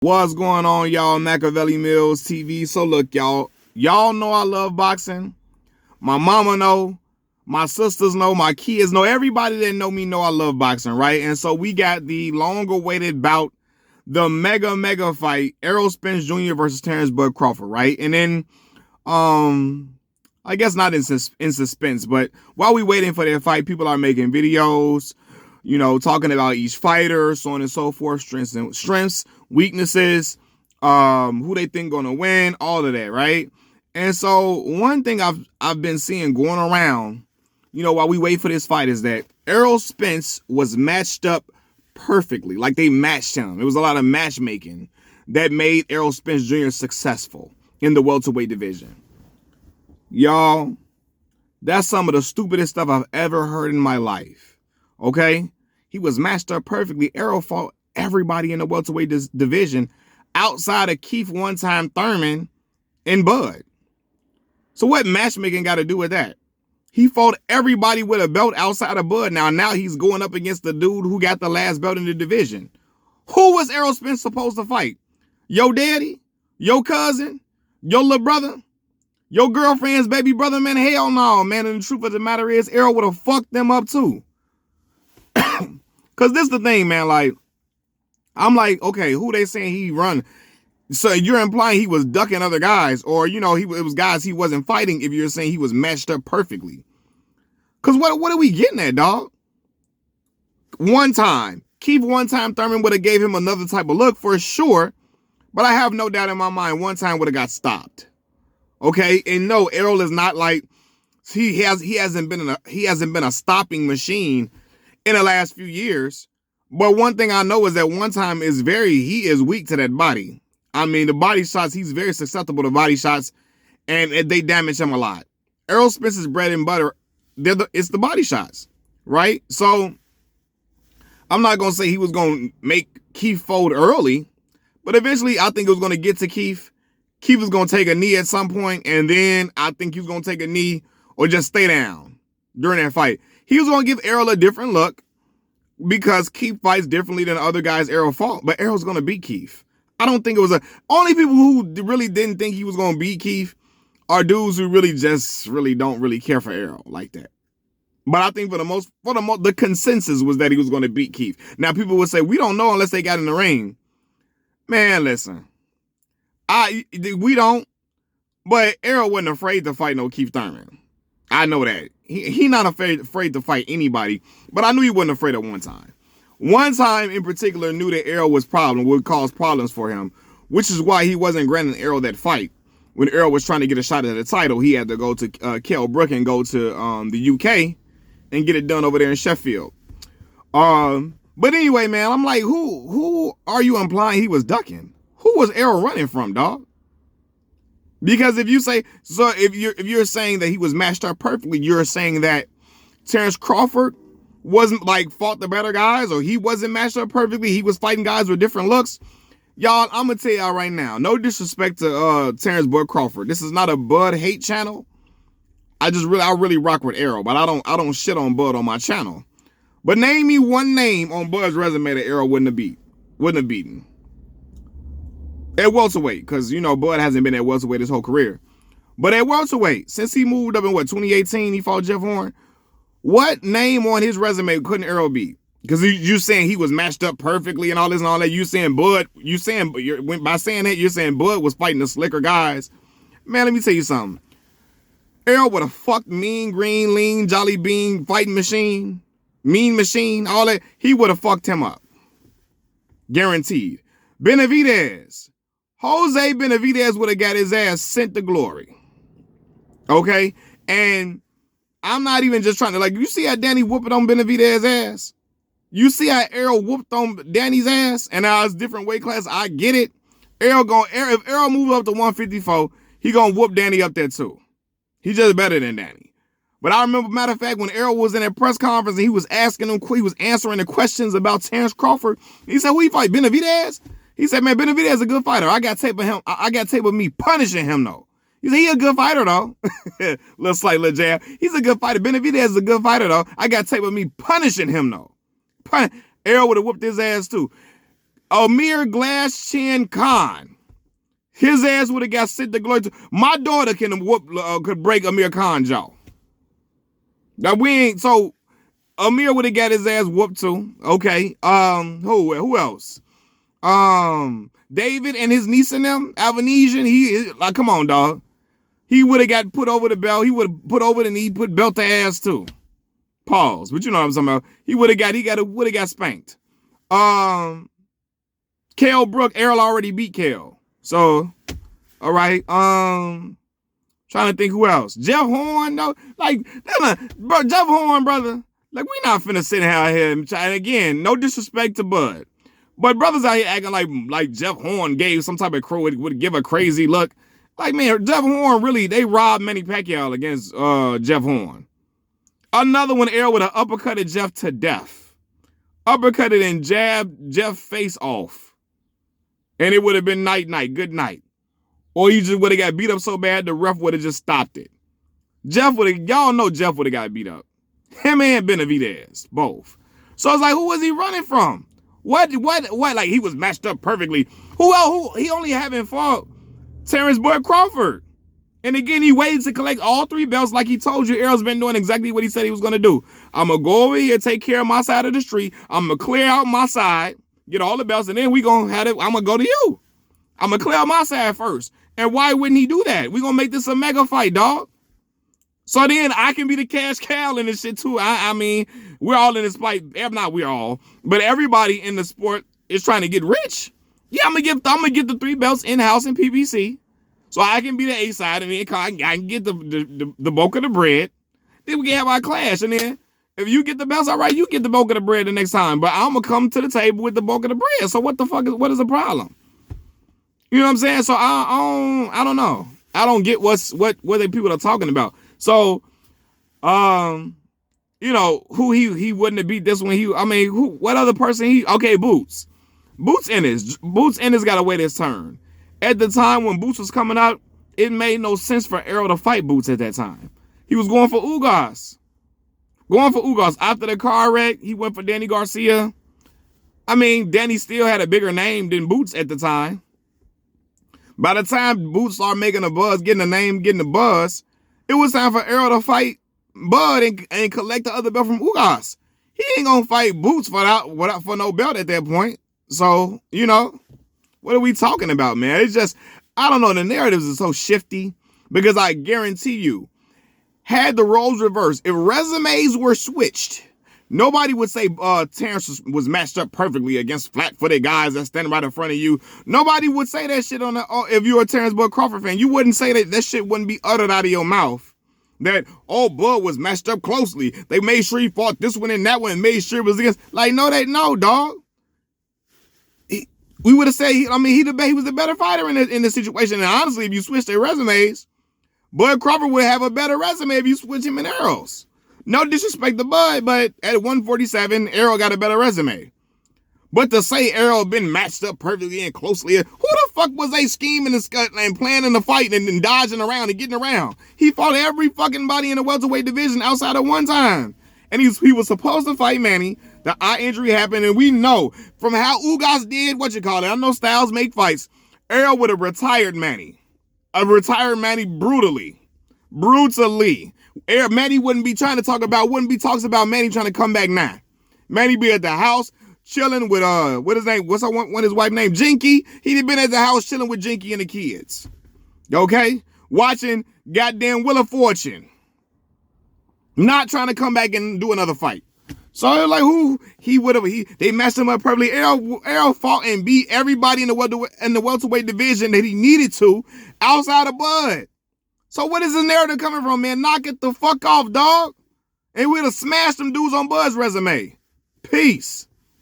What's going on, y'all? Machiavelli Mills TV. So look, y'all know I love boxing. My mama know, my sisters know, my kids know, everybody that know me know I love boxing, right? And so we got the long-awaited bout, the mega fight, Errol Spence Jr. versus Terrence Bud Crawford, right? And then, I guess not in suspense, but while we waiting for that fight, people are making videos, talking about each fighter, so on and so forth, strengths, weaknesses, who they think gonna win, all of that, right? And so one thing I've been seeing going around, while we wait for this fight is that Errol Spence was matched up perfectly. Like they matched him. It was a lot of matchmaking that made Errol Spence Jr. successful in the welterweight division. Y'all, that's some of the stupidest stuff I've ever heard in my life. Okay? He was matched up perfectly. Errol fought everybody in the welterweight division outside of Keith one-time Thurman and Bud. So what matchmaking got to do with that? He fought everybody with a belt outside of Bud. Now he's going up against the dude who got the last belt in the division. Who was Errol Spence supposed to fight? Your daddy? Your cousin? Your little brother? Your girlfriend's baby brother? Man, hell no, man. And the truth of the matter is, Errol would have fucked them up too. Because this is the thing, man. Like, I'm like, okay, who they saying he run? So you're implying he was ducking other guys, or, it was guys he wasn't fighting if you're saying he was matched up perfectly. Because what are we getting at, dog? One time. Keith one-time Thurman would have gave him another type of look for sure, but I have no doubt in my mind one time would have got stopped. Okay? And no, Errol is not like, he hasn't been a stopping machine in the last few years. But one thing I know is that one time he is weak to that body. I mean, the body shots, he's very susceptible to body shots, and they damage him a lot. Errol Spence's bread and butter, it's the body shots, right? So I'm not going to say he was going to make Keith fold early, but eventually I think it was going to get to Keith. Keith was going to take a knee at some point, and then I think he was going to take a knee or just stay down during that fight. He was going to give Errol a different look because Keith fights differently than other guys Errol fought, but Errol's going to beat Keith. I don't think it was only people who really didn't think he was going to beat Keith are dudes who really don't really care for Errol like that. But I think for the consensus was that he was going to beat Keith. Now people would say, we don't know unless they got in the ring. Man, listen, we don't, but Errol wasn't afraid to fight no Keith Thurman. I know that. He not afraid to fight anybody, but I knew he wasn't afraid at one time. One time in particular knew that Errol would cause problems for him, which is why he wasn't granting Errol that fight. When Errol was trying to get a shot at the title, he had to go to Kell Brook and go to the UK and get it done over there in Sheffield. But anyway, man, I'm like, who are you implying he was ducking? Who was Errol running from, dog? Because if you're saying that he was matched up perfectly, you're saying that Terrence Crawford wasn't fought the better guys, or he wasn't matched up perfectly. He was fighting guys with different looks. Y'all, I'm gonna tell y'all right now, no disrespect to Terrence Bud Crawford. This is not a Bud hate channel. I really rock with Errol, but I don't shit on Bud on my channel. But name me one name on Bud's resume that Errol wouldn't have beaten. At welterweight, because Bud hasn't been at welterweight his whole career. But at welterweight, since he moved up in 2018, he fought Jeff Horn. What name on his resume couldn't Errol beat? Because you saying he was matched up perfectly and all this and all that. You saying Bud? By saying that, you're saying Bud was fighting the slicker guys. Man, let me tell you something. Errol would have fucked Mean Green, Lean, Jolly Bean, Fighting Machine, Mean Machine, all that. He would have fucked him up. Guaranteed. Jose Benavidez would have got his ass sent to glory. Okay? And I'm not even just trying to, you see how Danny whooped on Benavidez's ass? You see how Errol whooped on Danny's ass? And now it's different weight class. I get it. If Errol moves up to 154, he gonna whoop Danny up there too. He's just better than Danny. But I remember, matter of fact, when Errol was in that press conference and he was answering the questions about Terrence Crawford, he said, who he fight, Benavidez? He said, man, Benavidez is a good fighter. I got tape of him. I got tape of me punishing him, though. He said, he a good fighter, though. little jab. He's a good fighter. Benavidez is a good fighter, though. I got tape of me punishing him, though. Errol would have whooped his ass, too. Amir Glass Chin Khan. His ass would have got sent to glory. My daughter could break Amir Khan's jaw. Now we ain't so Amir would have got his ass whooped too. Okay. Who else? David and his niece and them, Avanesian. He like, come on, dog. He would have got put over the belt. He would have put over the knee, put belt to ass too. Pause. But you know what I'm talking about. He would have got spanked. Kell Brook, Errol already beat Kell. So, all right. Trying to think who else. Jeff Horn, no, like, bro, Jeff Horn, brother. Like, we not finna sit out here and try. And again, no disrespect to Bud, but brothers out here acting like Jeff Horn gave some type of crow would give a crazy look. Like, man, Jeff Horn really, they robbed Manny Pacquiao against Jeff Horn. Another one, Errol would have uppercutted Jeff to death. Uppercutted and jabbed Jeff face off. And it would have been night, good night. Or he just would have got beat up so bad, the ref would have just stopped it. Y'all know Jeff would have got beat up. Him and Benavidez, both. So it's like, who was he running from? What? Like, he was matched up perfectly. Who else? He only having fought Terrence Bud Crawford. And again, he waited to collect all 3 belts like he told you. Errol's been doing exactly what he said he was going to do. I'm going to go over here, take care of my side of the street. I'm going to clear out my side, get all the belts, and then we going to have it. I'm going to go to you. I'm going to clear out my side first. And why wouldn't he do that? We're going to make this a mega fight, dog. So then I can be the cash cow in this shit too. I mean, we're all in this fight. Not we're all, but everybody in the sport is trying to get rich. Yeah, I'm gonna get the 3 belts in-house in PBC. So I can be the A side, and then I can get the bulk of the bread. Then we can have our clash. And then if you get the belts, all right, you get the bulk of the bread the next time. But I'm gonna come to the table with the bulk of the bread. So what is the problem? You know what I'm saying? So I don't know. I don't get what the people are talking about. So, you know, who he wouldn't have beat this one. What other person okay, Boots. Boots Ennis got to wait his turn. At the time when Boots was coming out, it made no sense for Errol to fight Boots at that time. He was going for Ugas. After the car wreck, he went for Danny Garcia. I mean, Danny still had a bigger name than Boots at the time. By the time Boots started making a buzz, getting a name, getting the buzz, it was time for Errol to fight Bud and collect the other belt from Ugas. He ain't gonna fight Boots for no belt at that point. So, you know, what are we talking about, man? It's just, I don't know, the narratives are so shifty because I guarantee you, had the roles reversed, if resumes were switched, nobody would say Terrence was matched up perfectly against flat-footed guys that's standing right in front of you. Nobody would say that shit if you're a Terrence Bud Crawford fan. You wouldn't say that shit wouldn't be uttered out of your mouth. That, Bud was matched up closely. They made sure he fought this one and that one and made sure it was against. Like, no, dog. We would have said, he was the better fighter in this situation. And honestly, if you switch their resumes, Bud Crawford would have a better resume if you switch him in Errol's. No disrespect to Bud, but at 147, Errol got a better resume. But to say Errol been matched up perfectly and closely, who the fuck was they scheming and planning the fight and dodging around and getting around? He fought every fucking body in the welterweight division outside of one time. And he was supposed to fight Manny. The eye injury happened, and we know from how Ugas did, I know styles make fights. Errol would have retired Manny. Brutally. Manny wouldn't be talks about Manny trying to come back now. Manny be at the house chilling with his wife named Jinky. He'd have been at the house chilling with Jinky and the kids. Okay? Watching goddamn Wheel of Fortune. Not trying to come back and do another fight. So they matched him up perfectly. Errol fought and beat everybody in the welterweight division that he needed to outside of Bud. So what is the narrative coming from, man? Knock it the fuck off, dog. And we'd have smashed them dudes on Bud's resume. Peace.